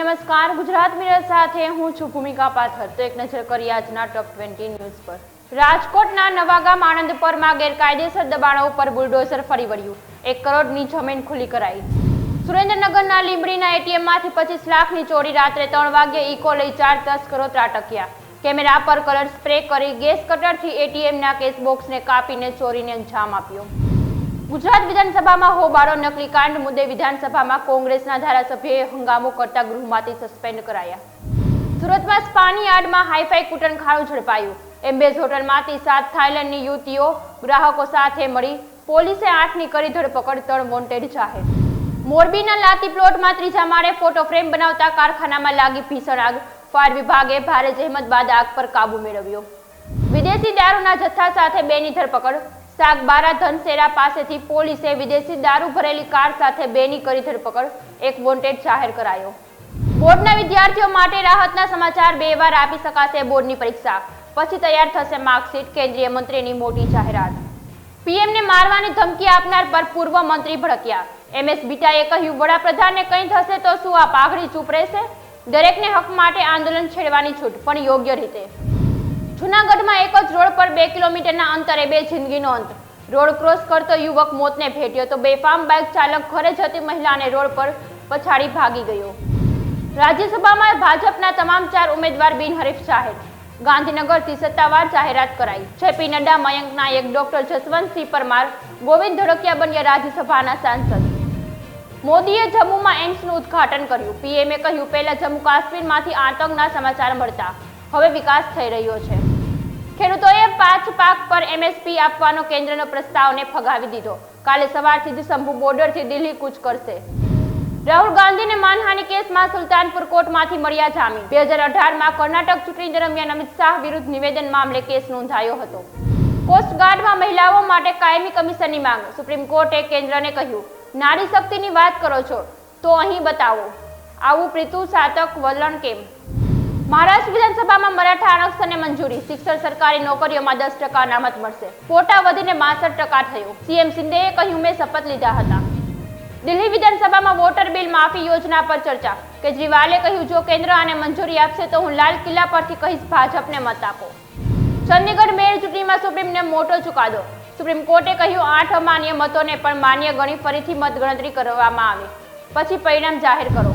નમસ્કાર, ગુજરાત મિરર સાથે હું છું ભૂમિકા પાથર। તો એક નજર કરીએ આજના ટોપ 20 ન્યૂઝ પર। રાજકોટના નવાગામ આનંદપરમાં ગેરકાયદેસર દબાણો ઉપર બુલડોઝર ફરી વળ્યું। 1 કરોડની જમીન ખુલ્લી કરાઈ। સુરેન્દ્રનગરના લીંબડીના એટીએમમાંથી 25 લાખની ચોરી। રાત્રે 3 વાગ્યે ઇકો લઈ 4 તસ્કરો ત્રાટક્યા। કેમેરા પર કલર સ્પ્રે કરી ગેસ કટરથી એટીએમના કેશ બોક્સને કાપીને ચોરીને અંજામ આપ્યો। ગુજરાત વિધાનસભામાં હોબાળો। નકલી કાંડ મુદ્દે વિધાનસભામાં કોંગ્રેસના ધારાસભ્યોએ હંગામો કરતા ગૃહમાંથી સસ્પેન્ડ કરાયા। સુરતમાં સ્પાની યાર્ડમાં હાઈફાઈ કૂટણખાણું ઝડપાયું। એમ્બેઝ હોટલમાંથી 7 થાઈલેન્ડની યુવતીઓ ગ્રાહકો સાથે મળી। પોલીસે 8ની કરી ધરપકડ। 3 વોન્ટેડ જાહેર। મોરબીના લાતી પ્લોટમાં 3જા માળે ફોટો ફ્રેમ બનાવતા કારખાનામાં લાગી ભીષણ આગ। ફાયર વિભાગે ભારે જહેમત બાદ આગ પર કાબુ મેળવ્યો। વિદેશી દારૂના જથ્થા સાથે 2ની ધરપકડ। સાગબારા ધનસેરા પાસેથી પોલીસે વિદેશી દારૂ ભરેલી કાર સાથે 2ની કરી ધરપકડ। 1 વોન્ટેડ જાહેર કરાયો। બોર્ડના વિદ્યાર્થીઓ માટે રાહતના સમાચાર। 2 વાર આપી શકાશે બોર્ડની પરીક્ષા, પછી તૈયાર થશે માર્કશીટ। કેન્દ્રીય મંત્રીની મોટી જાહેરાત। પીએમને મારવાની ધમકી આપનાર પર પૂર્વ મંત્રી ભડક્યા। એમએસ બીટાએ કહ્યું, વડાપ્રધાનને કંઈ થશે તો શું આ પાઘડી ચૂપ રહેશે? દરેકને હક માટે આંદોલન છેડવાની છૂટ, પણ યોગ્ય રીતે। જૂનાગઢમાં એક જ રોડ પર 2 કિલોમીટરના અંતરે 2 જિંદગીનો અંત। રોડ ક્રોસ કરતો યુવક મોતને ભેટ્યો તો બેફામ બાઇક ચાલક ઘરે જતી મહિલાને રોડ પર પછાડી ભાગી ગયો। રાજ્યસભામાં ભાજપના તમામ 4 ઉમેદવાર બિનહરીફ જાહેર। ગાંધીનગરથી સત્તાવાર જાહેરાત કરાઈ। જેપી નડ્ડા, મયંક નાયક, ડોક્ટર જસવંતસિંહ પરમાર, ગોવિંદ ધડકિયા બન્યા રાજ્યસભાના સાંસદ। મોદીએ જમ્મુમાં એમ્સનું ઉદ્ઘાટન કર્યું। પીએમએ કહ્યું, પહેલા જમ્મુ કાશ્મીરમાંથી આતંકના સમાચાર મળતા હવે વિકાસ થઈ રહ્યો છે। ખેડૂતોએ 5 પાક પર એમએસપી આપવાનો કેન્દ્રનો પ્રસ્તાવને ફગાવી દીધો। કાલે સવારથી જ શંભુ બોર્ડરથી દિલ્હી કૂચ કરશે। રાહુલ ગાંધીને માનહાનિ કેસમાં સુલતાનપુર કોર્ટમાંથી મળ્યા જામીન। 2018માં કર્ણાટક ચૂંટણી દરમિયાન અમિત શાહ વિરુદ્ધ નિવેદન મામલે કેસ નોંધાયો હતો। કોસ્ટગાર્ડમાં મહિલાઓ માટે કાયમી કમિશનની માંગ। સુપ્રીમ કોર્ટે કેન્દ્રને કહ્યું, નારી શક્તિની વાત કરો છો તો અહીં બતાવો, આવું પ્રીતુ સાતક વલણ કેમ? મહારાષ્ટ્ર વિધાનસભામાં મરાઠા આરક્ષણને મંજૂરી। શિક્ષણ સરકારી નોકરીઓમાં 10% અનામત મળશે। કોટા વધીને 62% થયો। સીએમ શિંદેએ કહ્યું, મેં શપથ લીધા હતા। દિલ્હી વિધાનસભામાં વોટર બિલ માફી યોજના પર ચર્ચા। કેજરીવાલે કહ્યું, જો કેન્દ્ર આને મંજૂરી આપશે તો હું લાલ કિલ્લા પરથી કહીશ, ભાજપને મત આપો। ચંદીગઢ મેયર ચૂંટણીમાં સુપ્રીમને મોટો ચુકાદો। સુપ્રીમ કોર્ટે કહ્યું, 8 અમાન્ય મતોને પણ માન્ય ગણી ફરીથી મતગણતરી કરવામાં આવે, પછી પરિણામ જાહેર કરો।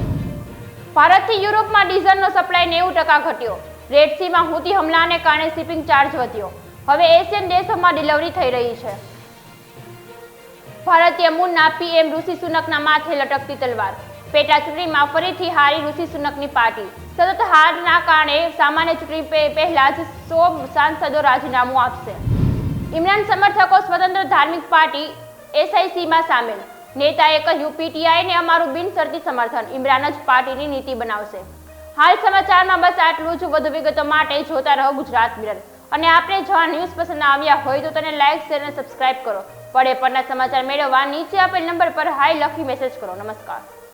ભારતથી યુરોપમાં ડીઝલનો સપ્લાય 90% ઘટ્યો। રેડ સીમાં હુતી હમલાને કારણે શિપિંગ ચાર્જ વધ્યો। હવે એશિયન દેશોમાં ડિલિવરી થઈ રહી છે। ભારતીય મૂળના પીએમ ઋષિ સુનકના માથે લટકતી તલવાર। પેટા ચૂંટણીમાં ફરીથી હારી ઋષિ સુનકની પાર્ટી। સતત હારના કારણે સામાન્ય ચૂંટણી પહેલા જ 100 સાંસદો રાજીનામું આપશે। ઇમરાન સમર્થકો સ્વતંત્ર ધાર્મિક પાર્ટી એસઆઈસીમાં સામેલ। નેતાએ કહ્યું, પીટીઆઈને અમારું બિનશરતી સમર્થન। ઇમરાન જ પાર્ટીની નીતિ બનાવશે। હાલ સમાચારમાં બસ આટલું જ। વધુ વિગતો માટે જોતા રહો ગુજરાત મિરર। અને આપણે જો આ ન્યૂઝ પસંદ આવ્યા હોય તો તેને લાઇક, શેર અને સબસ્ક્રાઇબ કરો। પડે પરના સમાચાર મેળવવા નીચે આપેલ નંબર પર હાઈ લખી મેસેજ કરો। નમસ્કાર।